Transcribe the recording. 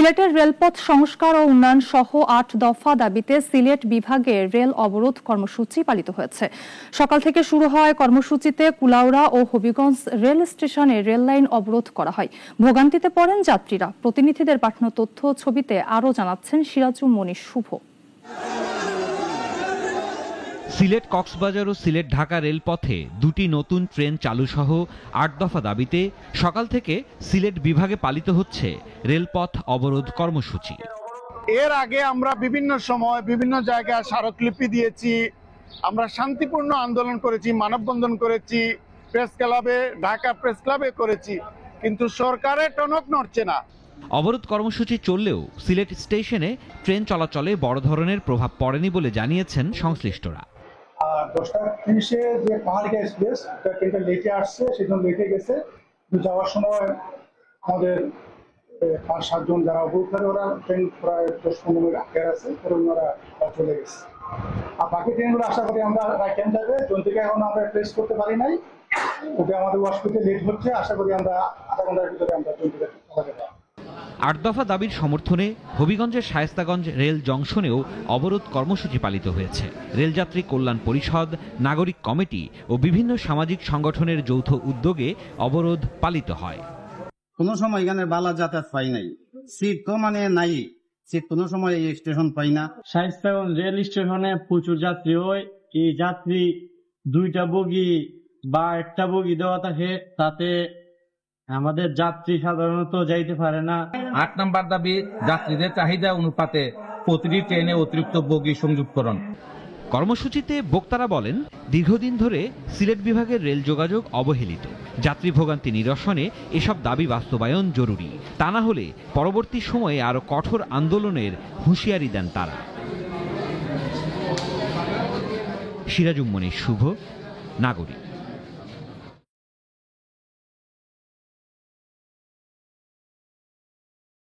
সিলেটের রেলপথ সংস্কার ও উন্নয়ন সহ ৮ দফা দাবিতে সিলেট বিভাগে রেল অবরোধ কর্মসূচি পালিত হয়েছে। সকাল থেকে শুরু হয় কর্মসূচিতে কুলাউড়া ও হবিগঞ্জ রেল স্টেশনে রেল লাইন অবরোধ করা হয়। ভোগান্তিতে পড়েন যাত্রীরা। প্রতিনিধিদের পাঠানো তথ্য ছবিতে আরও জানাচ্ছেন সিরাজুম মনির শুভ। সিলেট কক্সবাজার ও সিলেট ঢাকা রেলপথে দুটি নতুন ট্রেন চালু সহ ৮ দফা দাবিতে সকাল থেকে সিলেট বিভাগে পালিত হচ্ছে রেলপথ অবরোধ কর্মসূচি। এর আগে আমরা বিভিন্ন সময় বিভিন্ন জায়গায় স্মারকলিপি দিয়েছি, আমরা শান্তিপূর্ণ আন্দোলন করেছি, মানববন্ধন করেছি, প্রেস ক্লাবে, ঢাকা প্রেস ক্লাবে করেছি, কিন্তু সরকারের টনক নড়ছে না। অবরোধ কর্মসূচি চললেও সিলেট স্টেশনে ট্রেন চলাচলে বড় ধরনের প্রভাব পড়েনি বলে জানিয়েছেন সংশ্লিষ্টরা। 10:30 যে পাহাড়িয়া এক্সপ্রেস ট্রেনটা লেটে আসছে, সেজন্য লেটে গেছে। যাওয়ার সময় আমাদের 5-7 জন যারা অবরোধ করে ওরা ট্রেন প্রায় 10-15 মিনিট আগে আছে, ওনারা চলে গেছে। আর বাকি ট্রেনগুলো আশা করি আমরা রাইখান যাবে। ট্রেন থেকে এখন আমরা প্রেস করতে পারি নাই, ওটা আমাদের ওয়াশ করতে লেট হচ্ছে। আশা করি আমরা আধা ঘন্টার ভিতরে আমরা ট্রেন থেকে চলে যাব। ৮ দফা দাবির সমর্থনে হবিগঞ্জের শায়েস্তাগঞ্জ রেল জংশনেও অবরোধ কর্মসূচি পালিত হয়েছে। রেলযাত্রী কল্যাণ পরিষদ, নাগরিক কমিটি ও বিভিন্ন সামাজিক সংগঠনের যৌথ উদ্যোগে অবরোধ পালিত হয়। কোনো সময় এখানে বালা যাতায়াত পাই নাই, সিট তো নাই, সিট কোনো সময় এই স্টেশন পাই না। শায়েস্তাগঞ্জ রেল স্টেশনে প্রচুর যাত্রী হয়। এই যাত্রী 2টা বগি বা একটা বগি দেওয়া থাকে, তাতে আমাদের যাত্রী সাধারণত যাইতে পারে না। ৮ নম্বর দাবি যাত্রীদের চাহিদা অনুপাতে প্রতিটি ট্রেনে অতিরিক্ত বগি সংযুক্তকরণ। কর্মসূচিতে বক্তারা বলেন, দীর্ঘদিন ধরে সিলেট বিভাগের রেল যোগাযোগ অবহেলিত। যাত্রী ভোগান্তি নিরসনে এসব দাবি বাস্তবায়ন জরুরি। তা না হলে পরবর্তী সময়ে আরো কঠোর আন্দোলনের হুঁশিয়ারি দেন তারা। সিরাজুম মনির শুভ, নাগরিক।